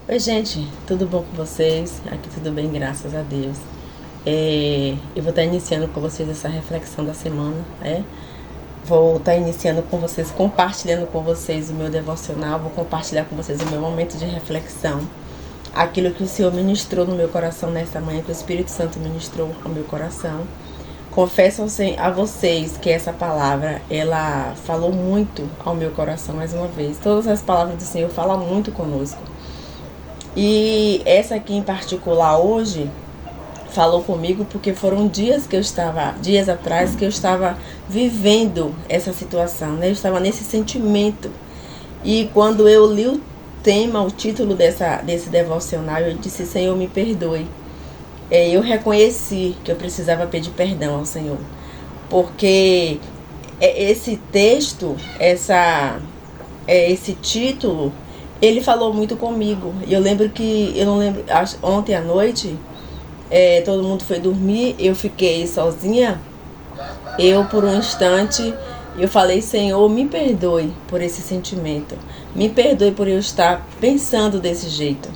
Oi, gente, tudo bom com vocês? Aqui tudo bem, graças a Deus. Eu vou estar iniciando com vocês essa reflexão da semana, Vou estar iniciando com vocês, compartilhando com vocês o meu devocional, vou compartilhar com vocês o meu momento de reflexão, aquilo que o Senhor ministrou no meu coração nesta manhã, que o Espírito Santo ministrou ao meu coração. Confesso a vocês que essa palavra, ela falou muito ao meu coração mais uma vez. Todas as palavras do Senhor falam muito conosco. E essa aqui em particular hoje falou comigo porque foram dias atrás que eu estava vivendo essa situação, né? Eu estava nesse sentimento. E quando eu li o tema, o título desse devocional, eu disse: Senhor, me perdoe. Eu reconheci que eu precisava pedir perdão ao Senhor, porque esse texto, esse título, ele falou muito comigo. Eu lembro que, eu não lembro, ontem à noite, todo mundo foi dormir, eu fiquei sozinha. Eu, por um instante, eu falei: Senhor, me perdoe por esse sentimento. Me perdoe por eu estar pensando desse jeito.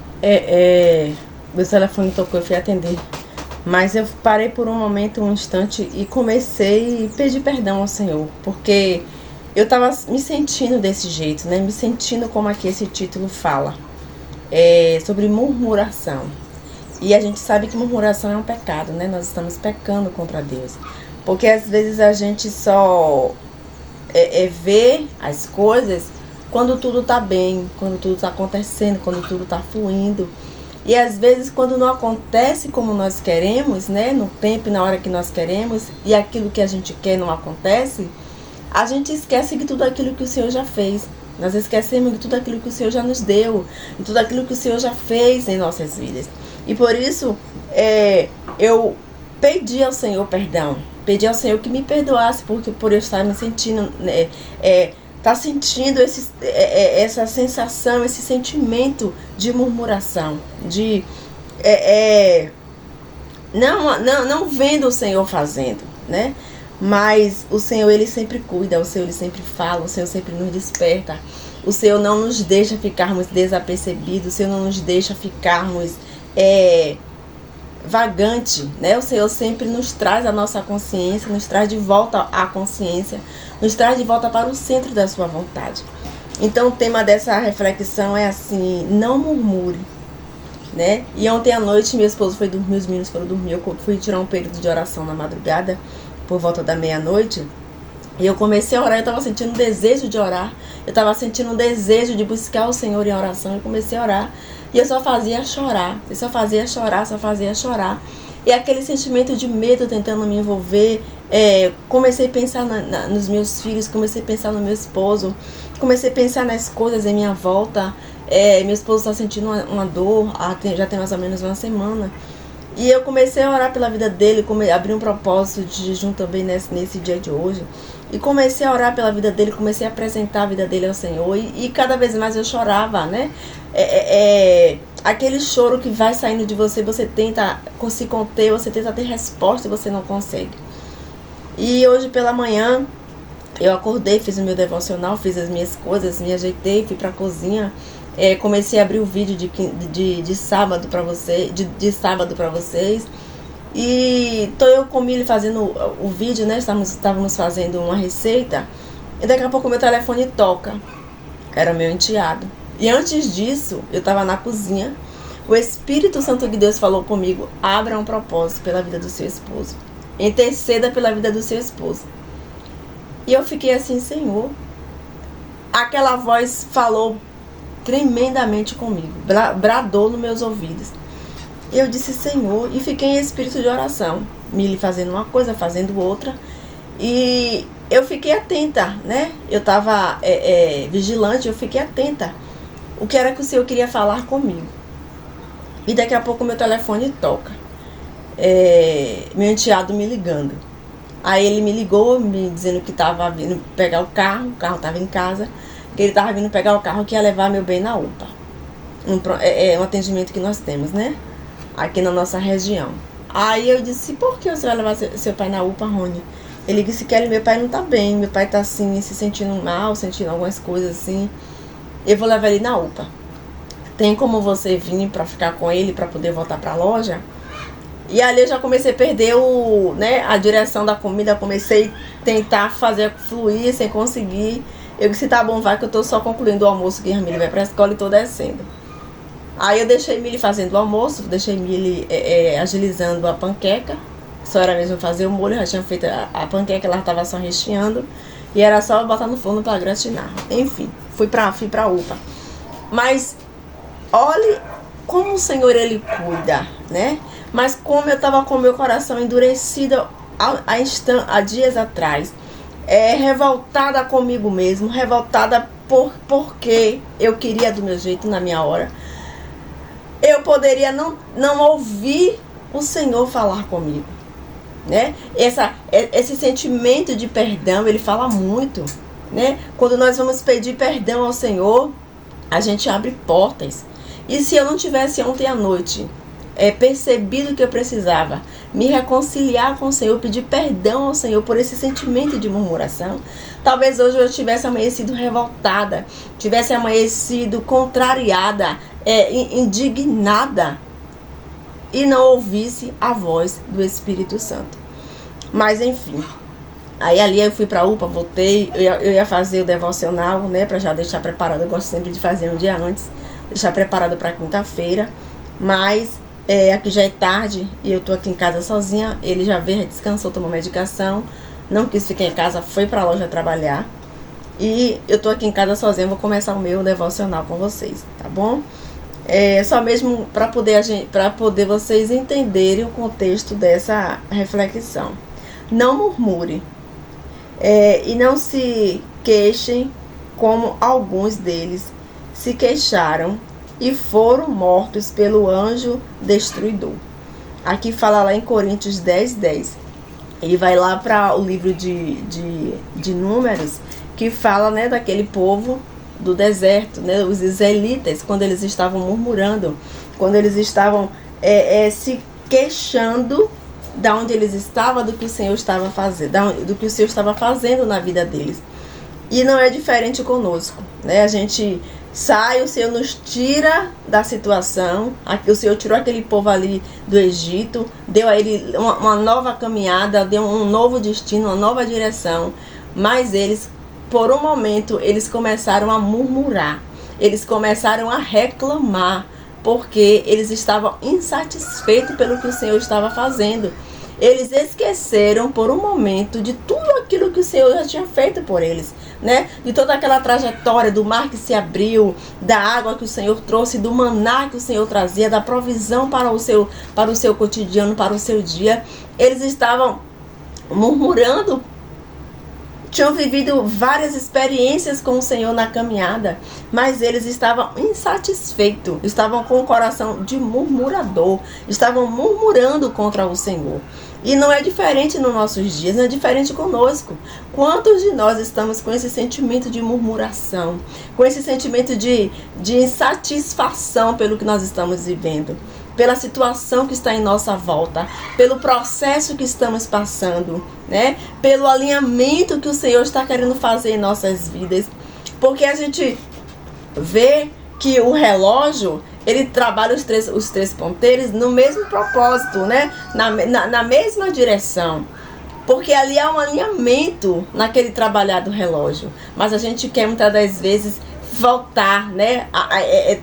Meu telefone tocou, eu fui atender. Mas eu parei por um momento, um instante, e comecei a pedir perdão ao Senhor, porque eu estava me sentindo desse jeito, né? Me sentindo como aqui esse título fala, sobre murmuração. E a gente sabe que murmuração é um pecado, né? Nós estamos pecando contra Deus. Porque às vezes a gente só vê as coisas quando tudo está bem, quando tudo está acontecendo, quando tudo está fluindo. E às vezes quando não acontece como nós queremos, né? No tempo e na hora que nós queremos, e aquilo que a gente quer não acontece, a gente esquece de tudo aquilo que o Senhor já fez. Nós esquecemos de tudo aquilo que o Senhor já nos deu, de tudo aquilo que o Senhor já fez em nossas vidas. E por isso, eu pedi ao Senhor perdão. Pedi ao Senhor que me perdoasse por eu estar me sentindo, tá sentindo essa sensação, esse sentimento de murmuração, de não vendo o Senhor fazendo, né? Mas o Senhor, Ele sempre cuida, o Senhor, Ele sempre fala, o Senhor sempre nos desperta. O Senhor não nos deixa ficarmos desapercebidos, o Senhor não nos deixa ficarmos vagante, né? O Senhor sempre nos traz a nossa consciência, nos traz de volta à consciência, nos traz de volta para o centro da sua vontade. Então o tema dessa reflexão é assim: não murmure, né? E ontem à noite meu esposo foi dormir, os meninos foram dormir, eu fui tirar um período de oração na madrugada, por volta da meia-noite, e eu comecei a orar. Eu estava sentindo um desejo de orar, eu estava sentindo um desejo de buscar o Senhor em oração. Eu comecei a orar e eu só fazia chorar, só fazia chorar. E aquele sentimento de medo tentando me envolver. Comecei a pensar nos meus filhos, comecei a pensar no meu esposo, comecei a pensar nas coisas em minha volta. Meu esposo está sentindo uma dor, já tem mais ou menos uma semana. E eu comecei a orar pela vida dele, abri um propósito de jejum também nesse dia de hoje. E comecei a orar pela vida dele, comecei a apresentar a vida dele ao Senhor. E cada vez mais eu chorava, né? Aquele choro que vai saindo de você, você tenta se conter, você tenta ter resposta e você não consegue. E hoje pela manhã, eu acordei, fiz o meu devocional, fiz as minhas coisas, me ajeitei, fui pra cozinha. Comecei a abrir o vídeo de sábado para vocês. E tô eu com ele fazendo o vídeo, né? Estávamos fazendo uma receita. E daqui a pouco meu telefone toca. Era meu enteado. E antes disso, eu estava na cozinha. O Espírito Santo de Deus falou comigo: abra um propósito pela vida do seu esposo. Interceda pela vida do seu esposo. E eu fiquei assim: Senhor. Aquela voz falou tremendamente comigo, bradou nos meus ouvidos. Eu disse: Senhor, e fiquei em espírito de oração, me fazendo uma coisa, fazendo outra, e eu fiquei atenta, né? Eu estava vigilante, eu fiquei atenta o que era que o Senhor queria falar comigo. E daqui a pouco meu telefone toca, meu enteado me ligando. Aí ele me ligou, me dizendo que estava vindo pegar o carro estava em casa, que ele estava vindo pegar o carro que ia levar meu bem na UPA. Um atendimento que nós temos, né? Aqui na nossa região. Aí eu disse: por que você vai levar seu pai na UPA, Rony? Ele disse: Kelly, meu pai não tá bem, meu pai tá assim, se sentindo mal, sentindo algumas coisas assim. Eu vou levar ele na UPA. tem como você vir para ficar com ele para poder voltar para a loja? E ali eu já comecei a perder a direção da comida, comecei a tentar fazer fluir sem conseguir. Eu disse, tá bom, vai que eu tô só concluindo o almoço, que a Mili vai pra escola e tô descendo. Aí eu deixei Mili fazendo o almoço, deixei Mili agilizando a panqueca. Só era mesmo fazer o molho, já tinha feito a panqueca, ela tava só recheando. E era só botar no forno para gratinar. Enfim, fui pra UPA. Mas olhe como o Senhor, ele cuida, né? Mas como eu tava com meu coração endurecido há dias atrás, revoltada comigo mesmo, revoltada porque eu queria do meu jeito, na minha hora. Eu poderia não ouvir o Senhor falar comigo, né? Esse sentimento de perdão, ele fala muito, né? Quando nós vamos pedir perdão ao Senhor, a gente abre portas. E se eu não tivesse ontem à noite percebido que eu precisava me reconciliar com o Senhor, pedir perdão ao Senhor por esse sentimento de murmuração, talvez hoje eu tivesse amanhecido revoltada, tivesse amanhecido contrariada, indignada, e não ouvisse a voz do Espírito Santo. Mas enfim, aí ali eu fui pra UPA, voltei, eu ia fazer o devocional, né, pra já deixar preparado. Eu gosto sempre de fazer um dia antes, deixar preparado pra quinta-feira. Mas aqui já é tarde e eu tô aqui em casa sozinha. Ele já veio, descansou, tomou medicação, não quis ficar em casa, foi pra loja trabalhar. E eu tô aqui em casa sozinha, vou começar o meu devocional com vocês, tá bom? Só mesmo para poder vocês entenderem o contexto dessa reflexão. Não murmure e não se queixem como alguns deles se queixaram e foram mortos pelo anjo destruidor. Aqui fala lá em Coríntios 10:10. Ele vai lá para o livro de Números, que fala, né, daquele povo do deserto, né, os israelitas, quando eles estavam murmurando, quando eles estavam se queixando da onde eles estavam, do que o Senhor estava fazendo, do que o Senhor estava fazendo na vida deles. E não é diferente conosco, né? A gente sai, o Senhor nos tira da situação. O Senhor tirou aquele povo ali do Egito, deu a ele uma nova caminhada, deu um novo destino, uma nova direção. Mas eles, por um momento, eles começaram a murmurar, eles começaram a reclamar, porque eles estavam insatisfeitos pelo que o Senhor estava fazendo. Eles esqueceram por um momento de tudo aquilo que o Senhor já tinha feito por eles, né? De toda aquela trajetória do mar que se abriu, da água que o Senhor trouxe, do maná que o Senhor trazia, da provisão para o seu cotidiano, para o seu dia. Eles estavam murmurando, tinham vivido várias experiências com o Senhor na caminhada, mas eles estavam insatisfeitos, estavam com o coração de murmurador, estavam murmurando contra o Senhor. E não é diferente nos nossos dias, não é diferente conosco. Quantos de nós estamos com esse sentimento de murmuração, com esse sentimento de insatisfação pelo que nós estamos vivendo, pela situação que está em nossa volta, pelo processo que estamos passando, né? Pelo alinhamento que o Senhor está querendo fazer em nossas vidas. Porque a gente vê que o relógio, ele trabalha os três ponteiros no mesmo propósito, né? Na mesma direção. Porque ali há um alinhamento naquele trabalhar do relógio. Mas a gente quer muitas das vezes voltar, né?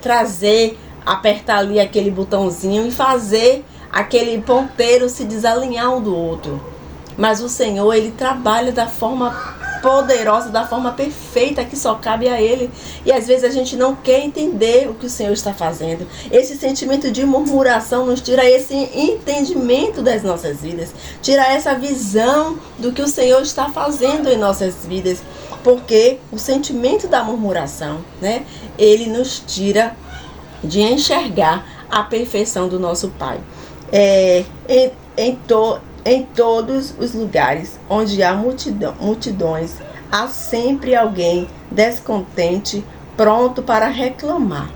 Trazer, apertar ali aquele botãozinho e fazer aquele ponteiro se desalinhar um do outro. Mas o Senhor, ele trabalha da forma poderosa, da forma perfeita que só cabe a Ele. E às vezes a gente não quer entender o que o Senhor está fazendo. Esse sentimento de murmuração nos tira esse entendimento das nossas vidas, tira essa visão do que o Senhor está fazendo em nossas vidas. Porque o sentimento da murmuração, né, ele nos tira de enxergar a perfeição do nosso Pai. Em todos os lugares onde há multidões, há sempre alguém descontente, pronto para reclamar.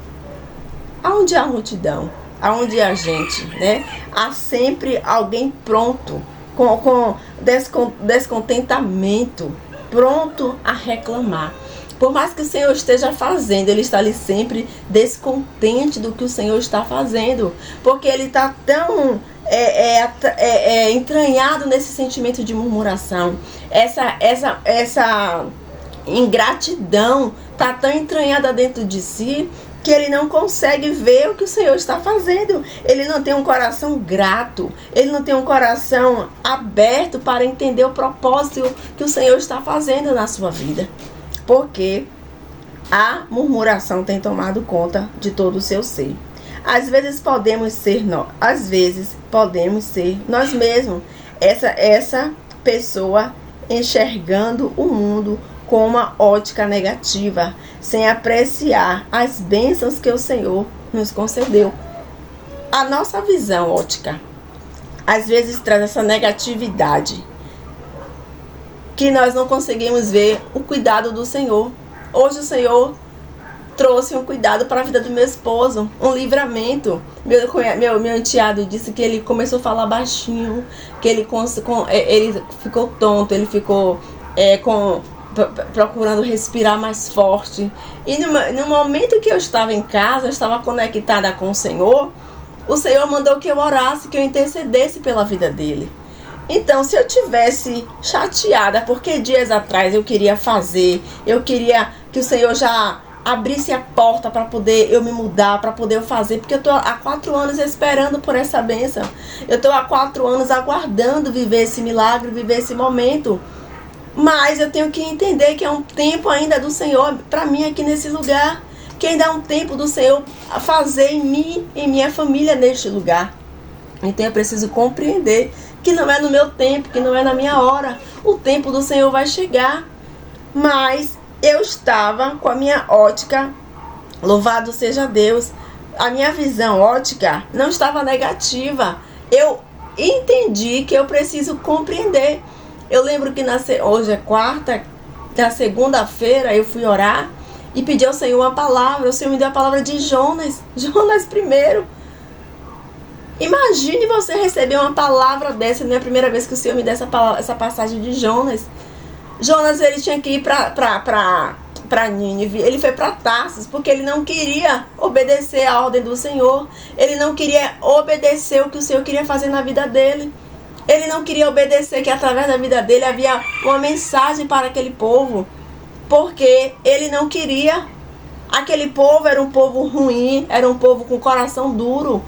Aonde há multidão, aonde há gente, né? Há sempre alguém pronto, com descontentamento, pronto a reclamar. Por mais que o Senhor esteja fazendo, ele está ali sempre descontente do que o Senhor está fazendo. Porque ele está tão entranhado nesse sentimento de murmuração. Essa ingratidão está tão entranhada dentro de si que ele não consegue ver o que o Senhor está fazendo. Ele não tem um coração grato. Ele não tem um coração aberto para entender o propósito que o Senhor está fazendo na sua vida. Porque a murmuração tem tomado conta de todo o seu ser. Às vezes podemos ser nós mesmos. Essa pessoa enxergando o mundo com uma ótica negativa, sem apreciar as bênçãos que o Senhor nos concedeu. A nossa visão ótica às vezes traz essa negatividade, que nós não conseguimos ver o cuidado do Senhor. Hoje o Senhor trouxe um cuidado para a vida do meu esposo, um livramento. Meu enteado disse que ele começou a falar baixinho, que ele ficou tonto, ele ficou procurando respirar mais forte. E no momento que eu estava em casa, eu estava conectada com o Senhor mandou que eu orasse, que eu intercedesse pela vida dele. Então, se eu tivesse chateada, porque dias atrás eu queria que o Senhor já abrisse a porta para poder eu me mudar, para poder eu fazer, porque eu estou há 4 anos esperando por essa bênção. Eu estou há 4 anos aguardando viver esse milagre, viver esse momento. Mas eu tenho que entender que é um tempo ainda do Senhor para mim aqui nesse lugar. Que ainda é um tempo do Senhor a fazer em mim, em minha família neste lugar. Então eu preciso compreender que não é no meu tempo, que não é na minha hora. O tempo do Senhor vai chegar. Mas eu estava com a minha ótica, louvado seja Deus, a minha visão ótica não estava negativa. Eu entendi que eu preciso compreender. Eu lembro que hoje é quarta, na segunda-feira eu fui orar e pedi ao Senhor uma palavra. O Senhor me deu a palavra de Jonas primeiro. Imagine você receber uma palavra dessa. Não é a primeira vez que o Senhor me dá essa passagem de Jonas. Jonas, ele tinha que ir para Nínive. Ele foi para Tarsis porque ele não queria obedecer a ordem do Senhor. Ele não queria obedecer o que o Senhor queria fazer na vida dele. Ele não queria obedecer que através da vida dele havia uma mensagem para aquele povo. Porque ele não queria. Aquele povo era um povo ruim, era um povo com coração duro.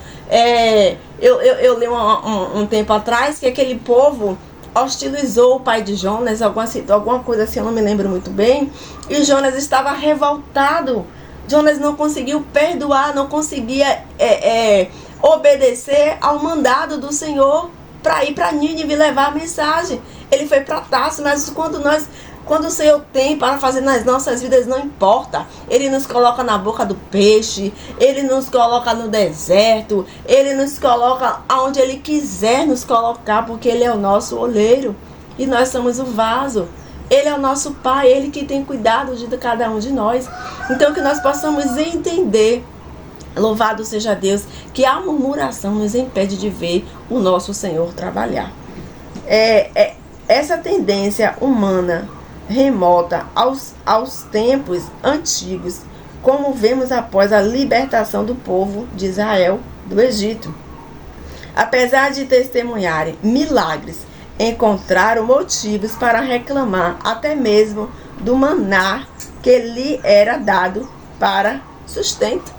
Eu li um tempo atrás que aquele povo hostilizou o pai de Jonas, alguma coisa assim, eu não me lembro muito bem. E Jonas estava revoltado. Jonas não conseguiu perdoar, não conseguia obedecer ao mandado do Senhor para ir para Nínive levar a mensagem. Ele foi para Tarso, mas quando o Senhor tem para fazer nas nossas vidas, não importa. Ele nos coloca na boca do peixe, Ele nos coloca no deserto, Ele nos coloca aonde Ele quiser nos colocar, porque Ele é o nosso oleiro e nós somos o vaso. Ele é o nosso Pai, Ele que tem cuidado de cada um de nós. Então que nós possamos entender, louvado seja Deus, que a murmuração nos impede de ver o nosso Senhor trabalhar. Essa tendência humana remota aos tempos antigos, como vemos após a libertação do povo de Israel do Egito. Apesar de testemunharem milagres, encontraram motivos para reclamar até mesmo do maná que lhe era dado para sustento.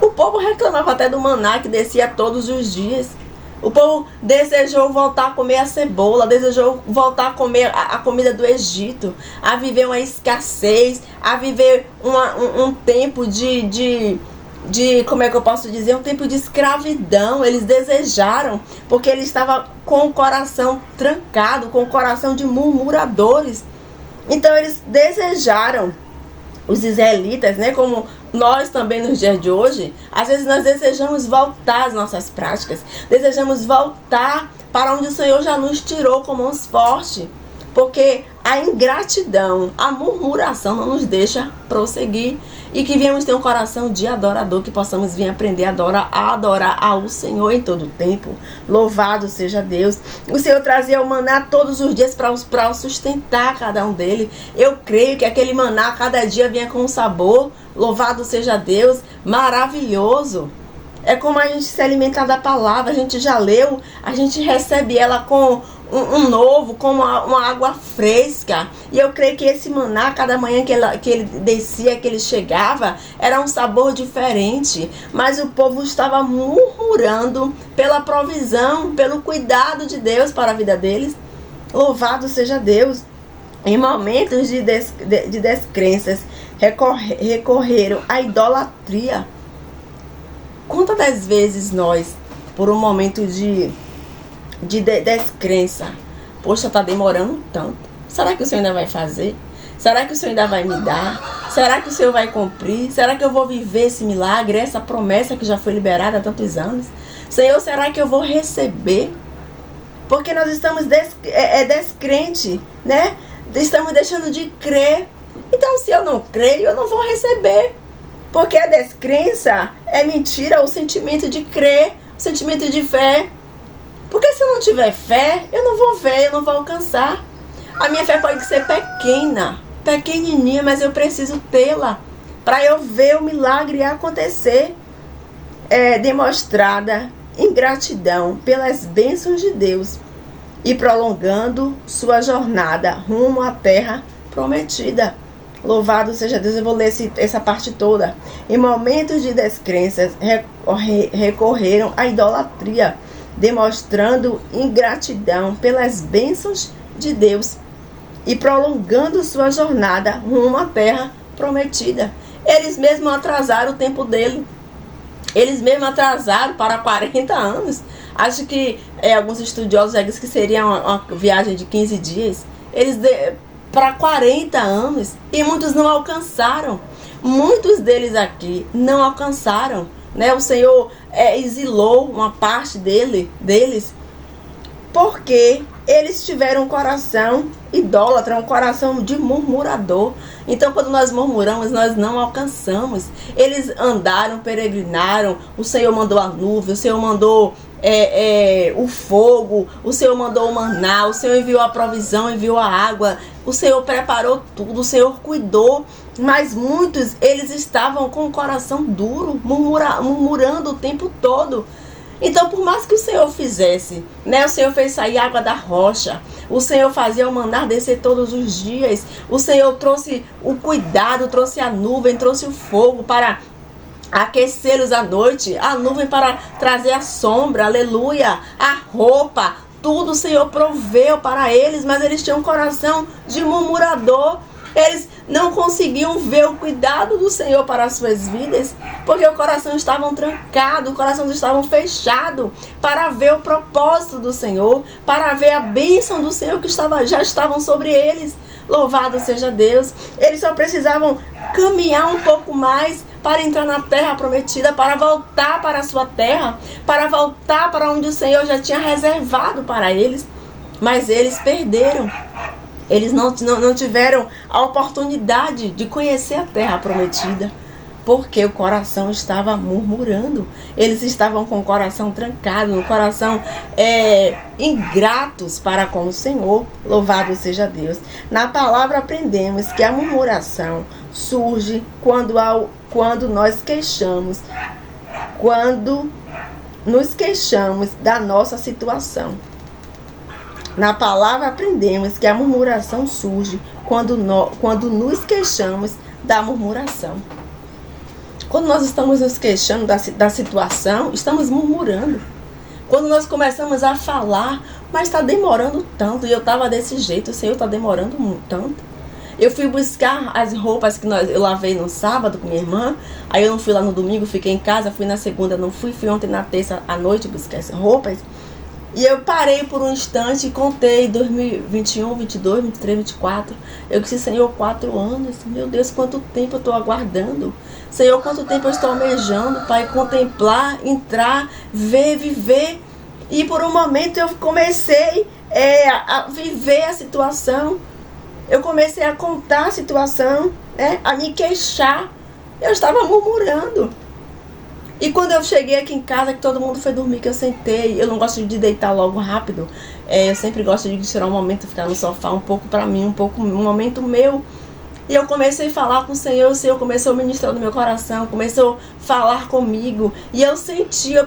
O povo reclamava até do maná que descia todos os dias. O povo desejou voltar a comer a cebola, desejou voltar a comer a comida do Egito, a viver uma escassez, a viver um tempo de como é que eu posso dizer, um tempo de escravidão. Eles desejaram, porque eles estavam com o coração trancado, com o coração de murmuradores. Então eles desejaram, os israelitas, né, como nós também nos dias de hoje, às vezes nós desejamos voltar às nossas práticas, desejamos voltar para onde o Senhor já nos tirou com mãos fortes, porque a ingratidão, a murmuração não nos deixa prosseguir. e que venhamos ter um coração de adorador, que possamos vir aprender a adorar ao Senhor em todo o tempo. Louvado seja Deus. O Senhor trazia o maná todos os dias para sustentar cada um deles. Eu creio que aquele maná cada dia vinha com um sabor. Louvado seja Deus, maravilhoso. É como a gente se alimentar da palavra, a gente já leu, a gente recebe ela com um novo, com uma água fresca. E eu creio que esse maná, cada manhã que ele descia, que ele chegava, era um sabor diferente. Mas o povo estava murmurando pela provisão, pelo cuidado de Deus para a vida deles. Louvado seja Deus. Em momentos de descrenças, recorreram à idolatria. Quantas das vezes nós, por um momento de descrença, poxa, tá demorando tanto, será que o Senhor ainda vai fazer? Será que o Senhor ainda vai me dar? Será que o Senhor vai cumprir? Será que eu vou viver esse milagre, essa promessa que já foi liberada há tantos anos? Senhor, será que eu vou receber? Porque nós estamos descrente, né? Estamos deixando de crer. Então, se eu não creio, eu não vou receber. Porque a descrença é mentira, o sentimento de crer, o sentimento de fé. Porque se eu não tiver fé, eu não vou ver, eu não vou alcançar. A minha fé pode ser pequena, pequenininha, mas eu preciso tê-la para eu ver o milagre acontecer. É demonstrada ingratidão pelas bênçãos de Deus e prolongando sua jornada rumo à terra prometida. Louvado seja Deus. Eu vou ler essa parte toda. Em momentos de descrenças, recorreram à idolatria, demonstrando ingratidão pelas bênçãos de Deus e prolongando sua jornada rumo à terra prometida. Eles mesmos atrasaram o tempo dele. Eles mesmos atrasaram para 40 anos. Acho que alguns estudiosos já dizem que seria uma viagem de 15 dias. Eles para 40 anos, e muitos não alcançaram. Muitos deles aqui não alcançaram, né? O Senhor exilou uma parte deles, porque eles tiveram um coração idólatra, um coração de murmurador. Então, quando nós murmuramos, nós não alcançamos. Eles andaram, peregrinaram, o Senhor mandou a nuvem, o Senhor mandou o fogo, o Senhor mandou o maná, o Senhor enviou a provisão, enviou a água, o Senhor preparou tudo, o Senhor cuidou. Mas muitos, eles estavam com o coração duro, murmurando o tempo todo. Então, por mais que o Senhor fizesse, né? O Senhor fez sair água da rocha, o Senhor fazia o maná descer todos os dias, o Senhor trouxe o cuidado, trouxe a nuvem, trouxe o fogo para aquecê-los à noite, a nuvem para trazer a sombra, aleluia, a roupa, tudo o Senhor proveu para eles, mas eles tinham um coração de murmurador. Eles não conseguiam ver o cuidado do Senhor para as suas vidas, porque o coração estava trancado, o coração estava fechado para ver o propósito do Senhor, para ver a bênção do Senhor que já estavam sobre eles. Louvado seja Deus. Eles só precisavam caminhar um pouco mais para entrar na terra prometida, para voltar para a sua terra, para voltar para onde o Senhor já tinha reservado para eles. Mas eles perderam. Eles não tiveram a oportunidade de conhecer a terra prometida, porque o coração estava murmurando. Eles estavam com o coração trancado, o coração ingratos para com o Senhor. Louvado seja Deus. Na palavra aprendemos que a murmuração surge quando nós queixamos, quando nos queixamos da nossa situação. Na palavra aprendemos que a murmuração surge quando nos queixamos da murmuração. Quando nós estamos nos queixando da situação, estamos murmurando. Quando nós começamos a falar, mas está demorando tanto, e eu estava desse jeito, o Senhor está demorando tanto. Eu fui buscar as roupas que eu lavei no sábado com minha irmã, aí eu não fui lá no domingo, fiquei em casa, fui na segunda, não fui ontem na terça à noite buscar essas roupas. E eu parei por um instante e contei 2021, 22, 23, 24. Eu disse, Senhor, 4 anos. Meu Deus, quanto tempo eu estou aguardando. Senhor, quanto tempo eu estou almejando, Pai, contemplar, entrar, ver, viver. E por um momento eu comecei a viver a situação. Eu comecei a contar a situação, a me queixar. Eu estava murmurando. E quando eu cheguei aqui em casa, que todo mundo foi dormir, que eu sentei, eu não gosto de deitar logo rápido. Eu sempre gosto de tirar um momento, ficar no sofá um pouco pra mim, um momento meu. E eu comecei a falar com o Senhor começou a ministrar no meu coração, começou a falar comigo. E eu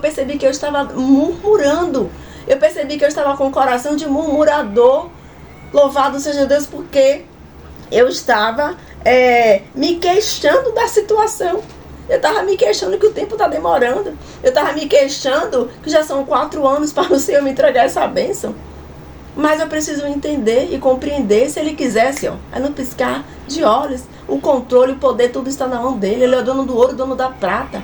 percebi que eu estava murmurando. Eu percebi que eu estava com o coração de murmurador. Louvado seja Deus, porque eu estava me queixando da situação. Eu estava me queixando que o tempo está demorando. Eu estava me queixando que já são 4 anos para o Senhor me entregar essa bênção. Mas eu preciso entender e compreender. Se Ele quisesse, é no piscar de olhos. O controle, o poder, tudo está na mão dele. Ele é o dono do ouro, o dono da prata.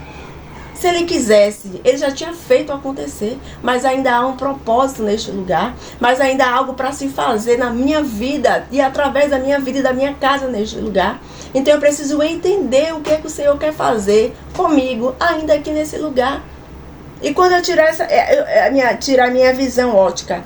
Se Ele quisesse, Ele já tinha feito acontecer. Mas ainda há um propósito neste lugar. Mas ainda há algo para se fazer na minha vida. E através da minha vida e da minha casa neste lugar. Então eu preciso entender o que é que o Senhor quer fazer comigo, ainda aqui nesse lugar. E quando eu tirar tirar a minha visão ótica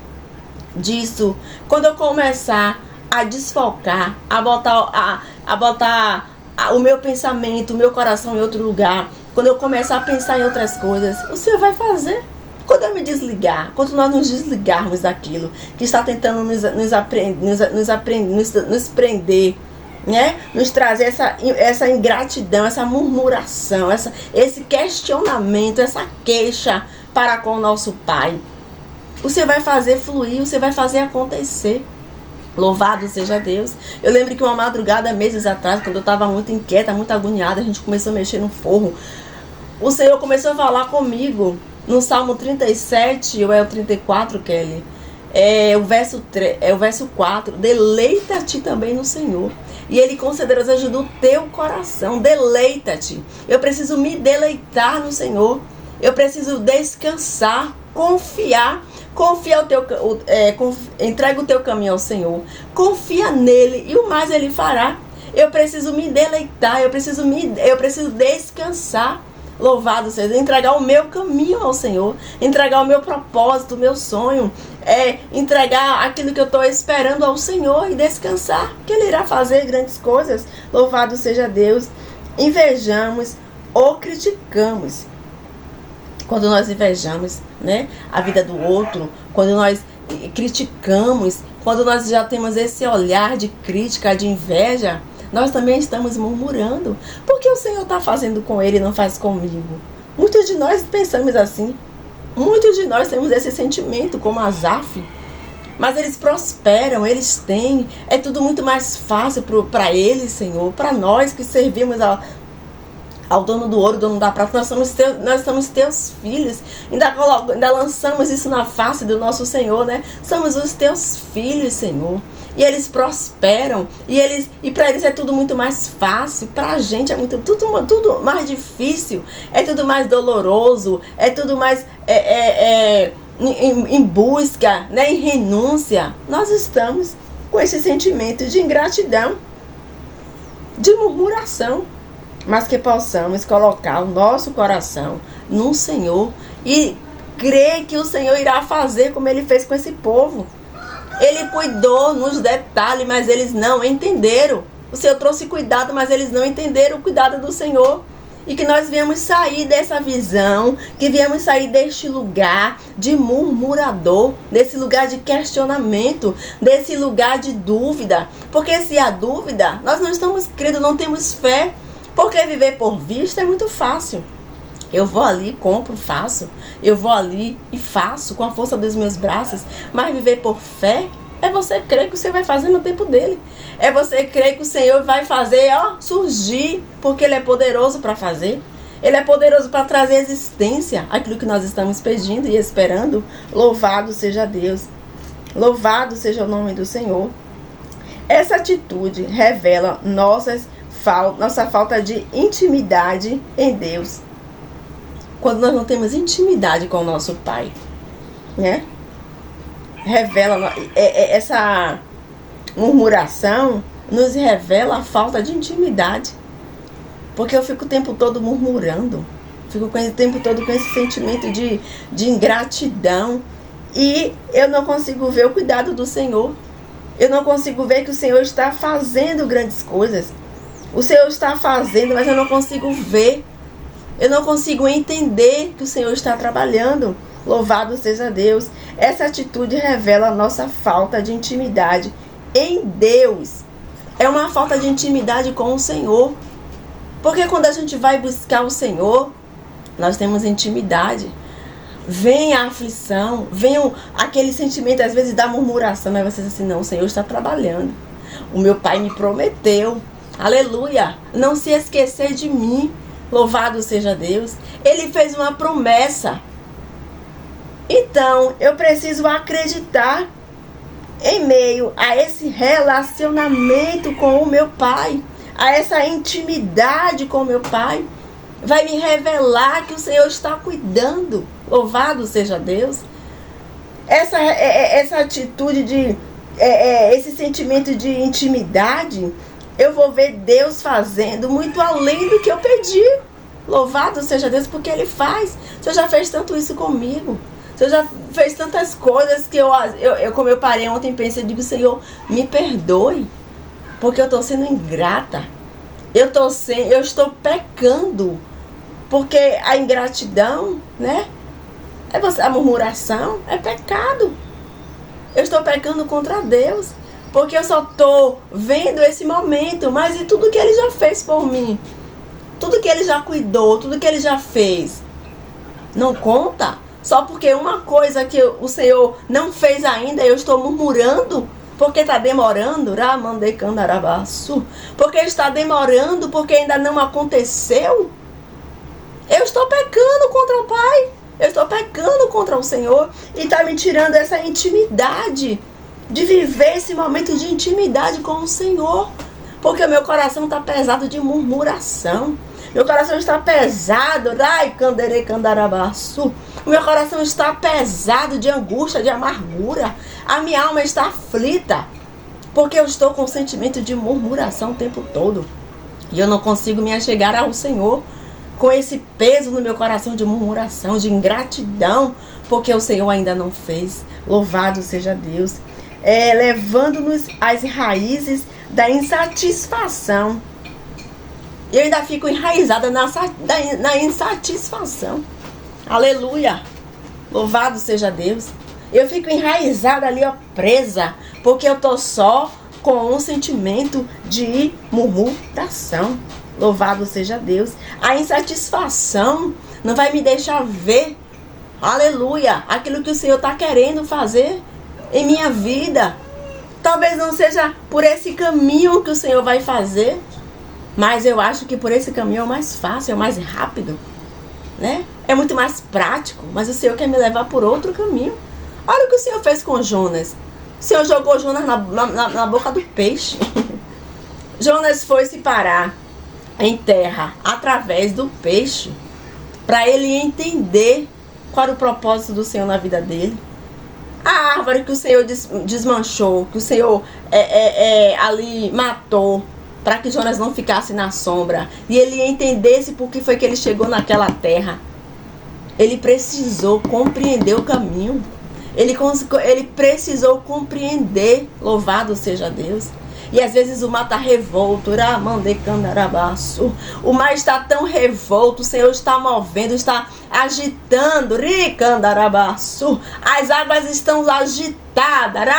disso, quando eu começar a desfocar, a botar o meu pensamento, o meu coração em outro lugar, quando eu começar a pensar em outras coisas, o Senhor vai fazer. Quando eu me desligar, quando nós nos desligarmos daquilo que está tentando nos prender, né? Nos trazer essa ingratidão, essa murmuração, esse questionamento, essa queixa para com o nosso Pai. Você vai fazer fluir, você vai fazer acontecer. Louvado seja Deus. Eu lembro que uma madrugada, meses atrás, quando eu estava muito inquieta, muito agoniada, a gente começou a mexer no forro. O Senhor começou a falar comigo no Salmo 37, ou é o 34, Kelly? É o verso 4. Deleita-te também no Senhor, e Ele concederá as ajudas do teu coração. Deleita-te. Eu preciso me deleitar no Senhor. Eu preciso descansar, confiar. Entrega o teu caminho ao Senhor. Confia nele e o mais Ele fará. Eu preciso me deleitar. Eu preciso descansar. Louvado seja, entregar o meu caminho ao Senhor, entregar o meu propósito, o meu sonho, entregar aquilo que eu estou esperando ao Senhor e descansar, que Ele irá fazer grandes coisas. Louvado seja Deus. Invejamos ou criticamos. Quando nós invejamos, né, a vida do outro, quando nós criticamos, quando nós já temos esse olhar de crítica, de inveja, nós também estamos murmurando. Porque o Senhor está fazendo com ele e não faz comigo? Muitos de nós pensamos assim. Muitos de nós temos esse sentimento, como Asaf. Mas eles prosperam, eles têm. É tudo muito mais fácil para eles, Senhor. Para nós que servimos ao dono do ouro, dono da prata, nós somos teus filhos. Ainda lançamos isso na face do nosso Senhor, né? Somos os teus filhos, Senhor. E eles prosperam. E para eles é tudo muito mais fácil. Para a gente é tudo mais difícil. É tudo mais doloroso. É tudo mais em busca, né? Em renúncia. Nós estamos com esse sentimento de ingratidão, de murmuração. Mas que possamos colocar o nosso coração no Senhor e crer que o Senhor irá fazer como Ele fez com esse povo. Ele cuidou nos detalhes, mas eles não entenderam. O Senhor trouxe cuidado, mas eles não entenderam o cuidado do Senhor. E que nós viemos sair dessa visão, que viemos sair deste lugar de murmurador, desse lugar de questionamento, desse lugar de dúvida. Porque se há dúvida, nós não estamos crendo, não temos fé. Porque viver por vista é muito fácil. Eu vou ali, compro, faço. Eu vou ali e faço com a força dos meus braços. Mas viver por fé é você crer que o Senhor vai fazer no tempo dele. É você crer que o Senhor vai fazer surgir, porque Ele é poderoso para fazer. Ele é poderoso para trazer à existência aquilo que nós estamos pedindo e esperando. Louvado seja Deus. Louvado seja o nome do Senhor. Essa atitude revela nossa falta de intimidade em Deus. Quando nós não temos intimidade com o nosso Pai, né? Revela essa murmuração, nos revela a falta de intimidade. Porque eu fico o tempo todo murmurando, fico o tempo todo com esse sentimento de ingratidão, e eu não consigo ver o cuidado do Senhor. Eu não consigo ver que o Senhor está fazendo grandes coisas. O Senhor está fazendo, mas eu não consigo ver. Eu não consigo entender que o Senhor está trabalhando. Louvado seja Deus. Essa atitude revela a nossa falta de intimidade em Deus. É uma falta de intimidade com o Senhor. Porque quando a gente vai buscar o Senhor, nós temos intimidade. Vem a aflição, vem aquele sentimento às vezes da murmuração, mas você diz assim, não, o Senhor está trabalhando. O meu pai me prometeu, aleluia, não se esquecer de mim, louvado seja Deus. Ele fez uma promessa. Então, eu preciso acreditar em meio a esse relacionamento com o meu pai, a essa intimidade com o meu pai. Vai me revelar que o Senhor está cuidando. Louvado seja Deus. Essa atitude de... esse sentimento de intimidade, eu vou ver Deus fazendo muito além do que eu pedi. Louvado seja Deus, porque Ele faz. O Senhor já fez tanto isso comigo. O Senhor já fez tantas coisas que eu como eu parei ontem, pensei, eu digo, Senhor, me perdoe, porque eu estou sendo ingrata. Eu estou pecando. Porque a ingratidão, né? A murmuração é pecado. Eu estou pecando contra Deus. Porque eu só estou vendo esse momento. Mas e tudo que Ele já fez por mim? Tudo que Ele já cuidou, tudo que Ele já fez. Não conta? Só porque uma coisa que o Senhor não fez ainda, eu estou murmurando. Porque está demorando. Porque está demorando, porque ainda não aconteceu. Eu estou pecando contra o Pai. Eu estou pecando contra o Senhor. E está me tirando essa intimidade. De viver esse momento de intimidade com o Senhor. Porque o meu coração está pesado de murmuração. Meu coração está pesado. O meu coração está pesado de angústia, de amargura. A minha alma está aflita. Porque eu estou com sentimento de murmuração o tempo todo. E eu não consigo me achegar ao Senhor com esse peso no meu coração de murmuração, de ingratidão, porque o Senhor ainda não fez. Louvado seja Deus. Levando-nos às raízes da insatisfação. E eu ainda fico enraizada na insatisfação. Aleluia. Louvado seja Deus. Eu fico enraizada ali, ó, presa, porque eu tô só com um sentimento de murmuração. Louvado seja Deus. A insatisfação não vai me deixar ver, aleluia, aquilo que o Senhor está querendo fazer em minha vida. Talvez não seja por esse caminho que o Senhor vai fazer, mas eu acho que por esse caminho é o mais fácil, é o mais rápido, né? É muito mais prático, mas o Senhor quer me levar por outro caminho. Olha o que o Senhor fez com Jonas. O Senhor jogou Jonas na boca do peixe. Jonas foi se parar em terra através do peixe, para ele entender qual era o propósito do Senhor na vida dele. A árvore que o Senhor desmanchou, que o Senhor ali matou, para que Jonas não ficasse na sombra e ele entendesse por que foi que ele chegou naquela terra. Ele precisou compreender o caminho. Ele precisou compreender. Louvado seja Deus. E às vezes o mar está revolto. O mar está tão revolto. O Senhor está movendo, está agitando. As águas estão agitadas.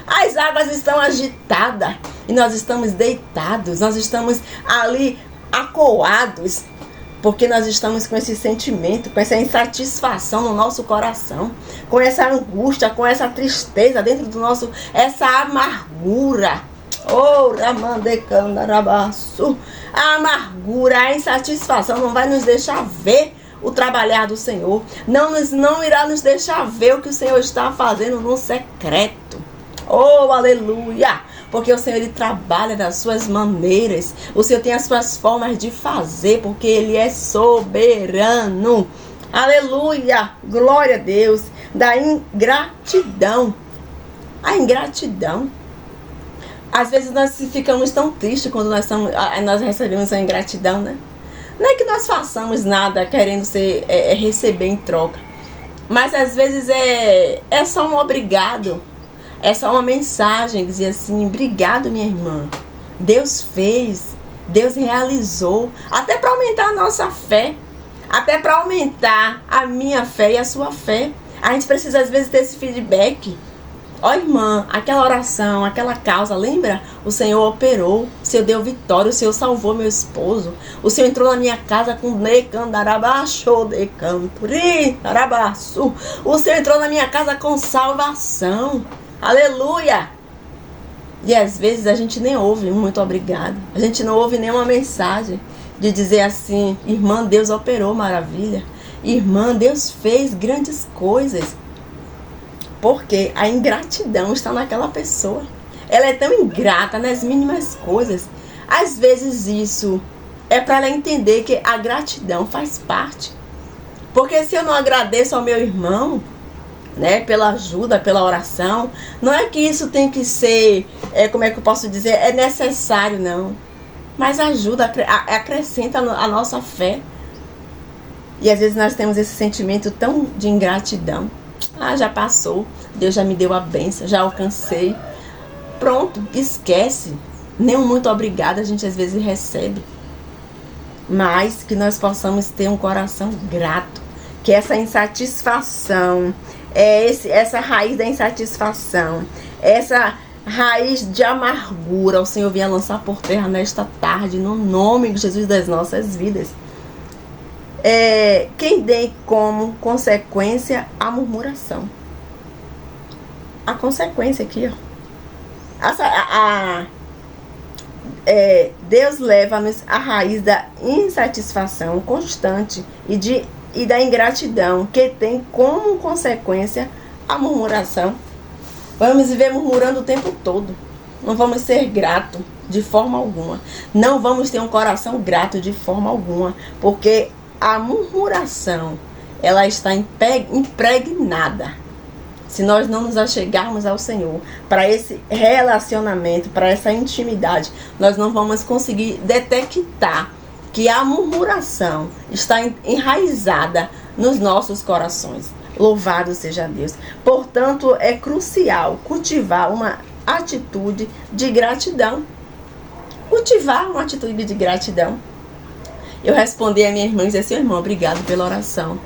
As águas estão agitadas. E nós estamos deitados. Nós estamos ali acuados. Porque nós estamos com esse sentimento, com essa insatisfação no nosso coração, com essa angústia, com essa tristeza dentro do nosso, essa amargura. A amargura, a insatisfação não vai nos deixar ver o trabalhar do Senhor. Não irá nos deixar ver o que o Senhor está fazendo no secreto. Oh, aleluia! Porque o Senhor, Ele trabalha das suas maneiras. O Senhor tem as suas formas de fazer, porque Ele é soberano. Aleluia! Glória a Deus. Da ingratidão. A ingratidão. Às vezes nós ficamos tão tristes quando nós recebemos a ingratidão, né? Não é que nós façamos nada querendo receber em troca. Mas às vezes é só um obrigado. É só uma mensagem que dizia assim: obrigado, minha irmã. Deus fez, Deus realizou, até para aumentar a nossa fé, até para aumentar a minha fé e a sua fé. A gente precisa às vezes ter esse feedback. Ó, irmã, aquela oração, aquela causa, lembra? O Senhor operou, o Senhor deu vitória, o Senhor salvou meu esposo, o Senhor entrou na minha casa com necandarabaxo, decanturi, tarabaçu. O Senhor entrou na minha casa com salvação. Aleluia! E às vezes a gente nem ouve muito obrigado. A gente não ouve nenhuma mensagem de dizer assim: irmã, Deus operou maravilha. Irmã, Deus fez grandes coisas. Porque a ingratidão está naquela pessoa. Ela é tão ingrata nas mínimas coisas. Às vezes isso é para ela entender que a gratidão faz parte. Porque se eu não agradeço ao meu irmão, né, pela ajuda, pela oração, não é que isso tem que ser, como é que eu posso dizer, é necessário, não. Mas ajuda, acrescenta a nossa fé. E às vezes nós temos esse sentimento tão de ingratidão. Ah, já passou, Deus já me deu a bênção, já alcancei. Pronto, esquece. Nem um muito obrigada a gente às vezes recebe. Mas que nós possamos ter um coração grato. Que essa insatisfação, essa raiz da insatisfação, essa raiz de amargura, o Senhor venha lançar por terra nesta tarde, no nome de Jesus, das nossas vidas. Quem tem como consequência a murmuração. A consequência aqui, ó. Deus leva-nos à raiz da insatisfação constante e da ingratidão, que tem como consequência a murmuração. Vamos viver murmurando o tempo todo. Não vamos ser gratos de forma alguma. Não vamos ter um coração grato de forma alguma, porque a murmuração, ela está impregnada. Se nós não nos achegarmos ao Senhor, para esse relacionamento, para essa intimidade, nós não vamos conseguir detectar que a murmuração está enraizada nos nossos corações. Louvado seja Deus. Portanto, é crucial cultivar uma atitude de gratidão. Cultivar uma atitude de gratidão. Eu respondi a minha irmã e disse assim: irmã, obrigado pela oração.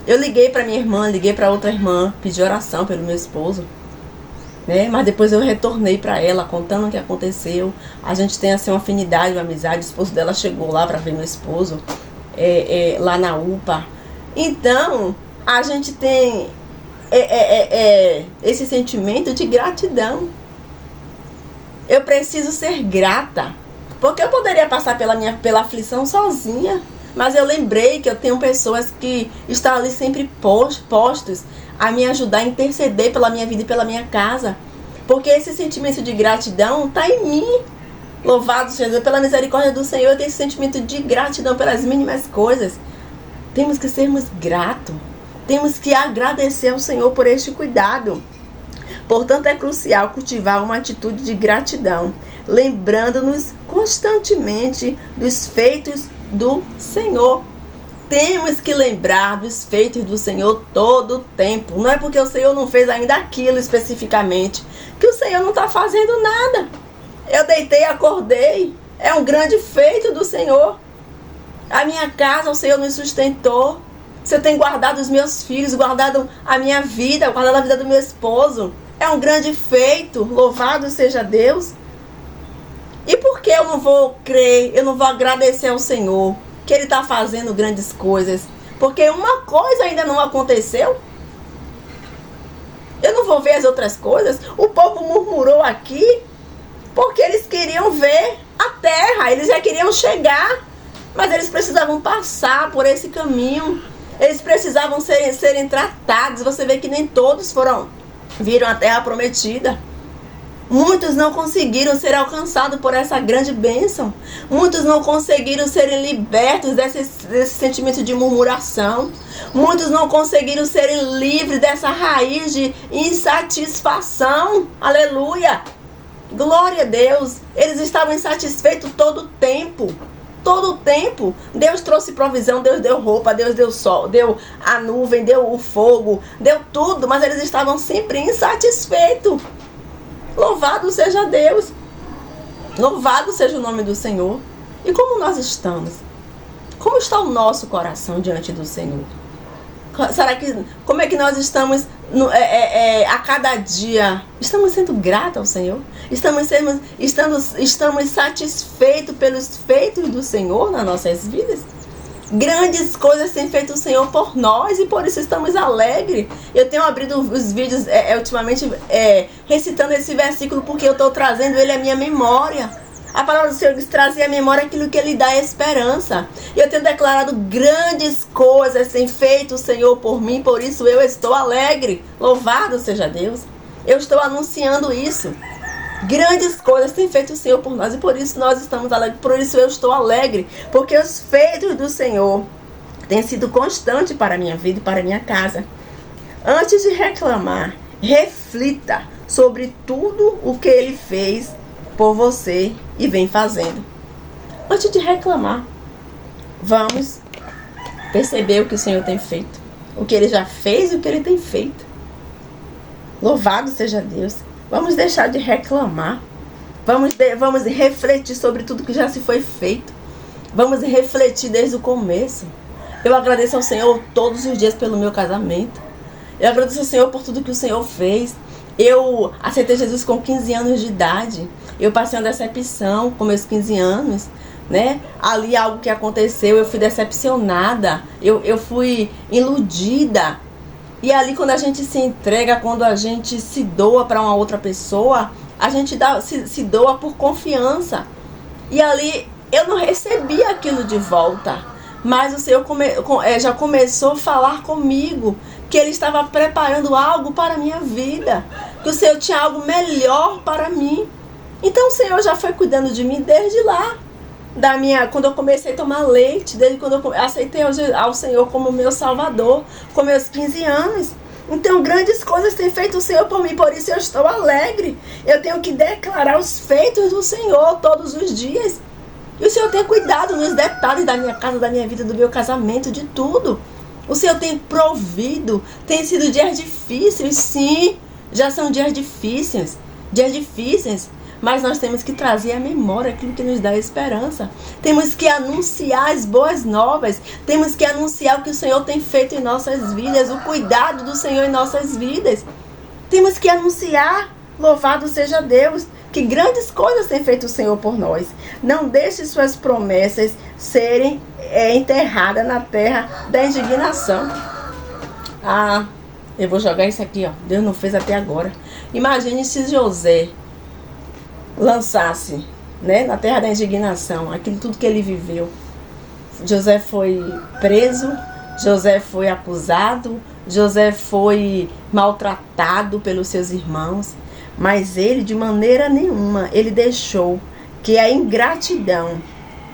Eu liguei para minha irmã, liguei para outra irmã, pedi oração pelo meu esposo, né? Mas depois eu retornei para ela, contando o que aconteceu. A gente tem assim uma afinidade, uma amizade. O esposo dela chegou lá para ver meu esposo, lá na UPA. Então, a gente tem esse sentimento de gratidão. Eu preciso ser grata. Porque eu poderia passar pela aflição sozinha. Mas eu lembrei que eu tenho pessoas que estão ali sempre postos a me ajudar a interceder pela minha vida e pela minha casa. Porque esse sentimento de gratidão está em mim. Louvado seja Deus, pela misericórdia do Senhor, eu tenho esse sentimento de gratidão pelas mínimas coisas. Temos que sermos gratos. Temos que agradecer ao Senhor por este cuidado. Portanto, é crucial cultivar uma atitude de gratidão, lembrando-nos constantemente dos feitos do Senhor. Temos que lembrar dos feitos do Senhor todo o tempo. Não é porque o Senhor não fez ainda aquilo especificamente que o Senhor não está fazendo nada. Eu deitei, acordei. É um grande feito do Senhor. A minha casa, o Senhor nos sustentou. O Senhor tem guardado os meus filhos, guardado a minha vida, guardado a vida do meu esposo. É um grande feito. Louvado seja Deus. E por que eu não vou crer, eu não vou agradecer ao Senhor que Ele está fazendo grandes coisas? Porque uma coisa ainda não aconteceu. Eu não vou ver as outras coisas. O povo murmurou aqui porque eles queriam ver a terra, eles já queriam chegar, mas eles precisavam passar por esse caminho. Eles precisavam serem tratados. Você vê que nem todos viram a terra prometida. Muitos não conseguiram ser alcançados por essa grande bênção. Muitos não conseguiram serem libertos desse sentimento de murmuração. Muitos não conseguiram serem livres dessa raiz de insatisfação. Aleluia! Glória a Deus! Eles estavam insatisfeitos todo o tempo. Todo o tempo. Deus trouxe provisão, Deus deu roupa, Deus deu sol, deu a nuvem, deu o fogo, deu tudo, mas eles estavam sempre insatisfeitos. Louvado seja Deus. Louvado seja o nome do Senhor. E como nós estamos? Como está o nosso coração diante do Senhor? Como é que nós estamos a cada dia? Estamos sendo gratos ao Senhor? Estamos satisfeitos pelos feitos do Senhor nas nossas vidas? Grandes coisas tem feito o Senhor por nós e por isso estamos alegres. Eu tenho abrido os vídeos ultimamente recitando esse versículo porque eu estou trazendo ele à minha memória. A palavra do Senhor diz trazer à memória aquilo que Ele dá esperança. Eu tenho declarado grandes coisas tem feito o Senhor por mim, por isso eu estou alegre. Louvado seja Deus. Eu estou anunciando isso. Grandes coisas tem feito o Senhor por nós e por isso nós estamos alegres. Por isso eu estou alegre, porque os feitos do Senhor têm sido constantes para a minha vida e para a minha casa. Antes de reclamar, reflita sobre tudo o que Ele fez por você e vem fazendo. Antes de reclamar, vamos perceber o que o Senhor tem feito, o que Ele já fez e o que Ele tem feito. Louvado seja Deus. Vamos deixar de reclamar. Vamos refletir sobre tudo que já se foi feito. Vamos refletir desde o começo. Eu agradeço ao Senhor todos os dias pelo meu casamento. Eu agradeço ao Senhor por tudo que o Senhor fez. Eu aceitei Jesus com 15 anos de idade. Eu passei uma decepção com meus 15 anos, né? Ali algo que aconteceu, eu fui decepcionada, eu fui iludida. E ali quando a gente se entrega, quando a gente se doa para uma outra pessoa, a gente se doa por confiança. E ali eu não recebi aquilo de volta. Mas o Senhor já começou a falar comigo que Ele estava preparando algo para a minha vida, que o Senhor tinha algo melhor para mim. Então o Senhor já foi cuidando de mim desde lá, quando eu comecei a tomar leite, desde quando eu aceitei ao Senhor como meu Salvador, com meus 15 anos. Então grandes coisas tem feito o Senhor por mim, por isso eu estou alegre. Eu tenho que declarar os feitos do Senhor todos os dias. E o Senhor tem cuidado nos detalhes da minha casa, da minha vida, do meu casamento, de tudo. O Senhor tem provido. Tem sido dias difíceis, sim. Já são dias difíceis. Mas nós temos que trazer à memória aquilo que nos dá esperança. Temos que anunciar as boas novas. Temos que anunciar o que o Senhor tem feito em nossas vidas. O cuidado do Senhor em nossas vidas. Temos que anunciar. Louvado seja Deus. Que grandes coisas tem feito o Senhor por nós. Não deixe suas promessas serem enterradas na terra da indignação. Eu vou jogar isso aqui, ó. Deus não fez até agora. Imagine se José lançasse, né, na terra da indignação, aquilo tudo que ele viveu. José foi preso, José foi acusado, José foi maltratado pelos seus irmãos. Mas ele, de maneira nenhuma, ele deixou que a ingratidão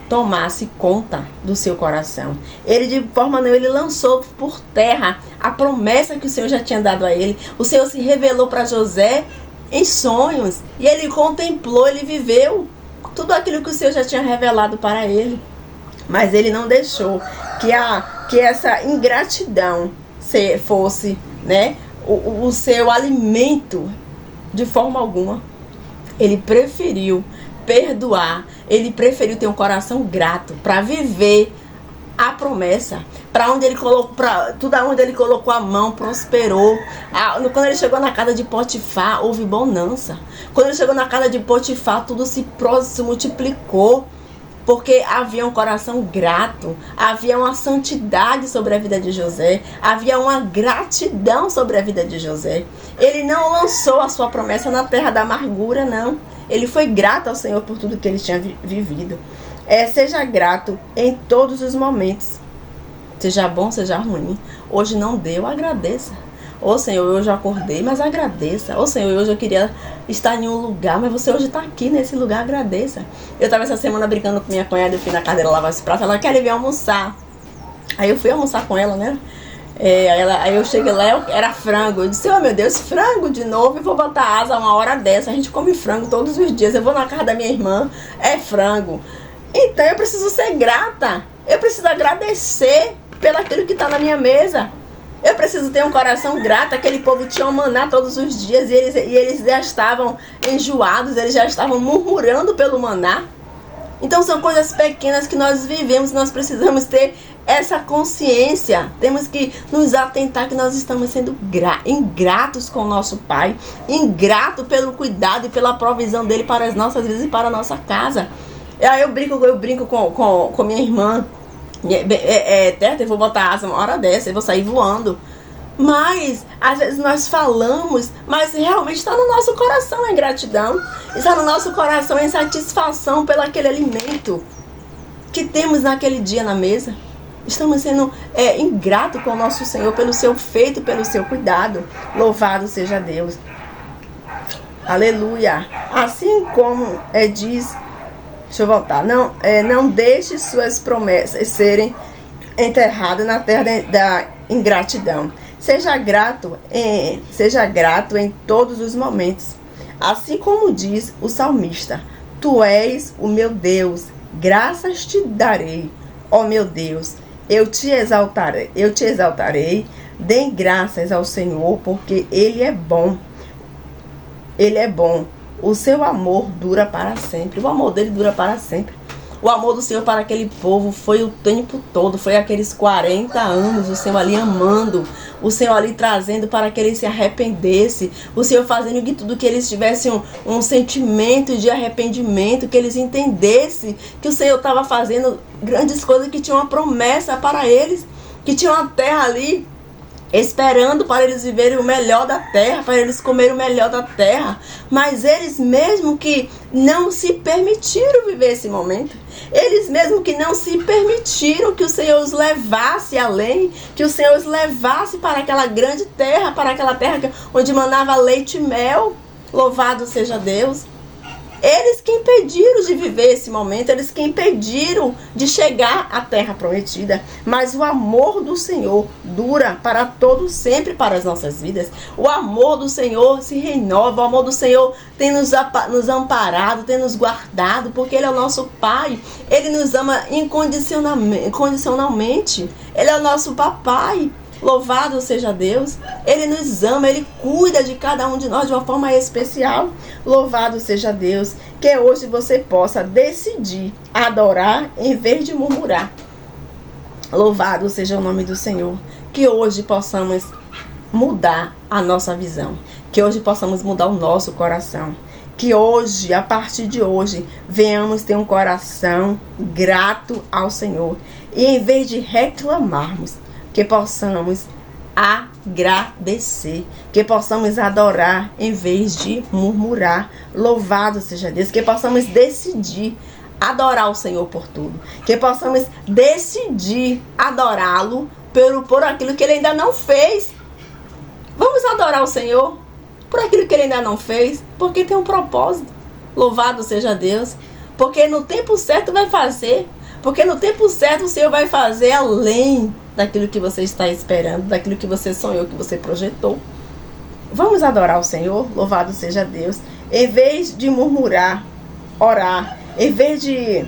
tomasse conta do seu coração. Ele, de forma nenhuma, ele lançou por terra a promessa que o Senhor já tinha dado a ele. O Senhor se revelou para José em sonhos. E ele contemplou, ele viveu tudo aquilo que o Senhor já tinha revelado para ele. Mas ele não deixou que essa ingratidão fosse, né, o seu alimento. De forma alguma. Ele preferiu perdoar. Ele preferiu ter um coração grato para viver a promessa. Para onde ele colocou, tudo onde ele colocou a mão prosperou. Quando ele chegou na casa de Potifar, houve bonança. Quando ele chegou na casa de Potifar, tudo se multiplicou. Porque havia um coração grato, havia uma santidade sobre a vida de José, havia uma gratidão sobre a vida de José. Ele não lançou a sua promessa na terra da amargura, não. Ele foi grato ao Senhor por tudo que ele tinha vivido. Seja grato em todos os momentos. Seja bom, seja ruim. Hoje não deu, agradeça. Ô Senhor, hoje eu acordei, mas agradeça. Ô Senhor, hoje eu queria estar em um lugar, mas você hoje está aqui nesse lugar, agradeça. Eu estava essa semana brincando com minha cunhada, eu fui na casa dela lavar os pratos, ela quer vir almoçar. Aí eu fui almoçar com ela, né? Aí eu cheguei lá, era frango. Eu disse, oh meu Deus, frango de novo, eu vou botar asa uma hora dessa. A gente come frango todos os dias, eu vou na casa da minha irmã, é frango. Então eu preciso ser grata, eu preciso agradecer pelo aquilo que está na minha mesa. Eu preciso ter um coração grato. Aquele povo tinha um maná todos os dias e eles já estavam enjoados, eles já estavam murmurando pelo maná. Então são coisas pequenas que nós vivemos, nós precisamos ter essa consciência. Temos que nos atentar que nós estamos sendo ingratos com o nosso Pai, ingrato pelo cuidado e pela provisão dele para as nossas vidas e para a nossa casa. Aí eu brinco com minha irmã. Teta, eu vou botar asa uma hora dessa, eu vou sair voando. Mas, às vezes nós falamos, mas realmente está no nosso coração a ingratidão. Está no nosso coração a insatisfação pelo aquele alimento que temos naquele dia na mesa. Estamos sendo ingratos com o nosso Senhor pelo seu feito, pelo seu cuidado. Louvado seja Deus. Aleluia. Assim como diz... Deixa eu voltar. Não deixe suas promessas serem enterradas na terra da ingratidão. Seja grato em todos os momentos. Assim como diz o salmista: Tu és o meu Deus, graças te darei, ó meu Deus. Eu te exaltarei. Dêem graças ao Senhor, porque Ele é bom. Ele é bom. O seu amor dura para sempre. O amor dele dura para sempre. O amor do Senhor para aquele povo foi o tempo todo. Foi aqueles 40 anos. O Senhor ali amando. O Senhor ali trazendo para que eles se arrependessem. O Senhor fazendo de tudo que eles tivessem um sentimento de arrependimento. Que eles entendessem que o Senhor estava fazendo grandes coisas. Que tinha uma promessa para eles. Que tinha uma terra ali esperando para eles viverem o melhor da terra, para eles comerem o melhor da terra. Mas eles mesmo que não se permitiram viver esse momento, eles mesmo que não se permitiram que o Senhor os levasse além, que o Senhor os levasse para aquela grande terra, para aquela terra onde manava leite e mel. Louvado seja Deus. Eles que impediram de viver esse momento, eles que impediram de chegar à terra prometida. Mas o amor do Senhor dura para todos sempre para as nossas vidas. O amor do Senhor se renova, o amor do Senhor tem nos amparado, tem nos guardado, porque Ele é o nosso Pai. Ele nos ama incondicionalmente. Ele é o nosso papai. Louvado seja Deus. Ele nos ama, Ele cuida de cada um de nós de uma forma especial. Louvado seja Deus. Que hoje você possa decidir adorar em vez de murmurar. Louvado seja o nome do Senhor. Que hoje possamos mudar a nossa visão. Que hoje possamos mudar o nosso coração. Que hoje, a partir de hoje, venhamos ter um coração grato ao Senhor. E em vez de reclamarmos, que possamos agradecer, que possamos adorar em vez de murmurar. Louvado seja Deus, que possamos decidir adorar o Senhor por tudo, que possamos decidir adorá-lo por aquilo que Ele ainda não fez. Vamos adorar o Senhor por aquilo que Ele ainda não fez, porque tem um propósito. Louvado seja Deus, porque no tempo certo vai fazer, porque no tempo certo o Senhor vai fazer além daquilo que você está esperando, daquilo que você sonhou, que você projetou. Vamos adorar o Senhor, louvado seja Deus. Em vez de murmurar, orar. Em vez de,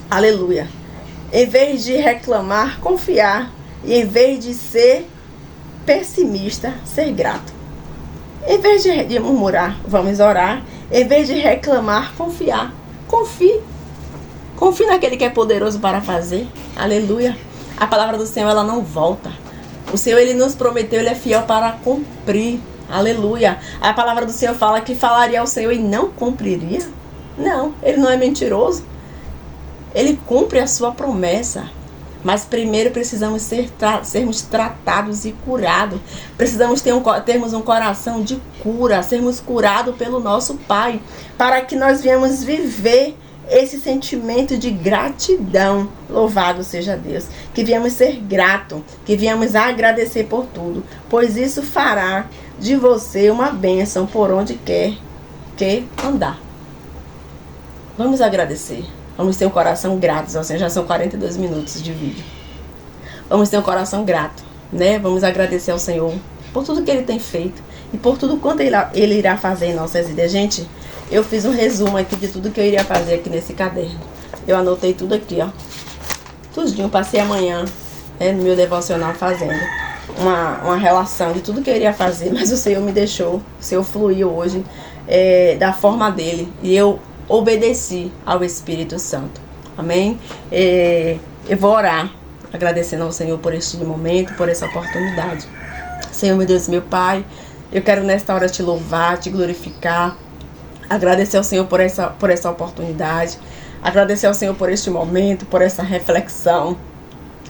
aleluia, em vez de reclamar, confiar. E em vez de ser pessimista, ser grato. Em vez de murmurar, vamos orar. Em vez de reclamar, confiar. Confie. Confie naquele que é poderoso para fazer. Aleluia. A palavra do Senhor, ela não volta. O Senhor, Ele nos prometeu, Ele é fiel para cumprir. Aleluia. A palavra do Senhor fala que falaria ao Senhor e não cumpriria. Não, Ele não é mentiroso. Ele cumpre a sua promessa. Mas primeiro precisamos sermos tratados e curados. Precisamos termos um coração de cura. Sermos curados pelo nosso Pai. Para que nós venhamos viver esse sentimento de gratidão. Louvado seja Deus. Que viemos ser grato, que viemos agradecer por tudo, pois isso fará de você uma bênção por onde quer que andar. Vamos agradecer. Vamos ter um coração grato. Já são 42 minutos de vídeo. Vamos ter um coração grato, né? Vamos agradecer ao Senhor por tudo que Ele tem feito e por tudo quanto Ele irá fazer em nossas vidas. Gente, eu fiz um resumo aqui de tudo que eu iria fazer aqui nesse caderno. Eu anotei tudo aqui, ó. Tudinho, passei amanhã no meu devocional fazendo. uma relação de tudo que eu iria fazer, mas o Senhor me deixou, o Senhor fluiu hoje da forma dele, e eu obedeci ao Espírito Santo. Amém? Eu vou orar, agradecendo ao Senhor por este momento, por essa oportunidade. Senhor, meu Deus, meu Pai, eu quero nesta hora te louvar, te glorificar, agradecer ao Senhor por essa oportunidade, agradecer ao Senhor por este momento, por essa reflexão,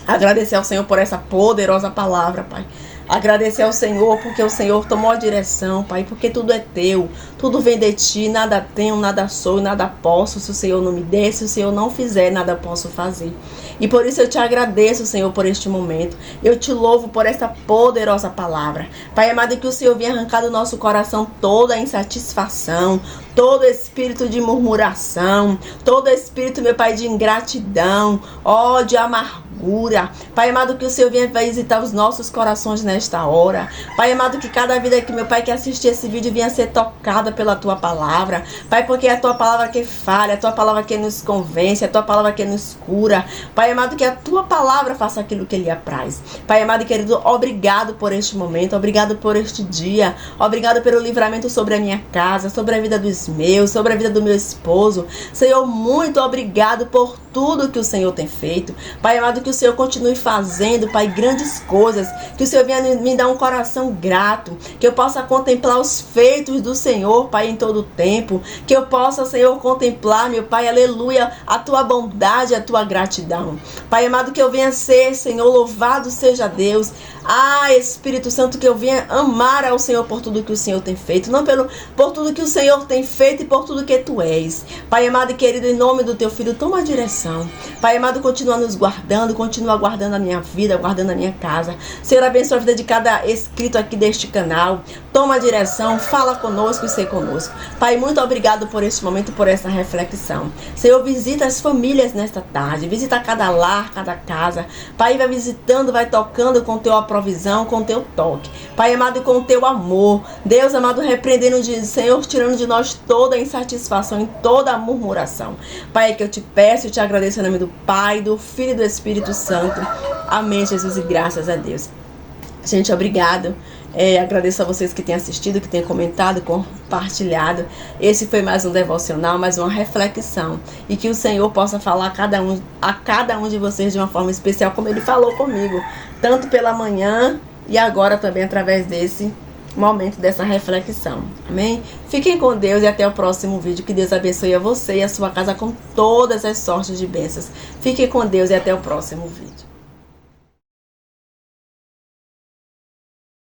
agradecer ao Senhor por essa poderosa palavra, Pai. Agradecer ao Senhor porque o Senhor tomou a direção, Pai, porque tudo é teu, tudo vem de ti, nada tenho, nada sou, nada posso. Se o Senhor não me der, se o Senhor não fizer, nada posso fazer. E por isso eu te agradeço, Senhor, por este momento. Eu te louvo por essa poderosa palavra. Pai amado, que o Senhor venha arrancar do nosso coração toda a insatisfação, todo espírito de murmuração, todo espírito, meu Pai, de ingratidão, de amargura. Pai amado, que o Senhor venha visitar os nossos corações nesta hora. Pai amado, que cada vida que, meu Pai, que assistir esse vídeo venha ser tocada pela Tua palavra. Pai, porque é a Tua palavra que falha, é a Tua palavra que nos convence, é a Tua palavra que nos cura. Pai amado, que a Tua palavra faça aquilo que lhe apraz. Pai amado e querido, obrigado por este momento, obrigado por este dia, obrigado pelo livramento sobre a minha casa, sobre a vida dos meus, sobre a vida do meu esposo. Senhor, muito obrigado por tudo que o Senhor tem feito. Pai amado, que o Senhor continue fazendo, Pai, grandes coisas, que o Senhor venha me dar um coração grato, que eu possa contemplar os feitos do Senhor, Pai, em todo o tempo, que eu possa, Senhor, contemplar, meu Pai, aleluia, a Tua bondade, a Tua gratidão. Pai amado, que eu venha ser, Senhor, louvado seja Deus. Espírito Santo, que eu venha amar ao Senhor por tudo que o Senhor tem feito, não por tudo que o Senhor tem feito e por tudo que Tu és. Pai amado e querido, em nome do Teu Filho, toma a direção. Pai amado, continua nos guardando, continua guardando a minha vida, guardando a minha casa. Senhor, abençoa a vida de cada inscrito aqui deste canal. Toma a direção, fala conosco e sei conosco. Pai, muito obrigado por este momento, por essa reflexão. Senhor, visita as famílias nesta tarde, visita cada lar, cada casa. Pai, vai visitando, vai tocando com Teu provisão, com Teu toque. Pai amado, com o Teu amor. Deus amado, repreendendo, Senhor, tirando de nós toda a insatisfação e toda a murmuração. Pai, é que eu te peço e te agradeço em nome do Pai, do Filho e do Espírito Santo. Amém, Jesus, e graças a Deus. Gente, obrigado. Agradeço a vocês que têm assistido, que têm comentado, compartilhado. Esse foi mais um devocional, mais uma reflexão. E que o Senhor possa falar a cada um de vocês de uma forma especial, como Ele falou comigo. Tanto pela manhã e agora também através desse momento, dessa reflexão. Amém? Fiquem com Deus e até o próximo vídeo. Que Deus abençoe a você e a sua casa com todas as sortes de bênçãos. Fiquem com Deus e até o próximo vídeo.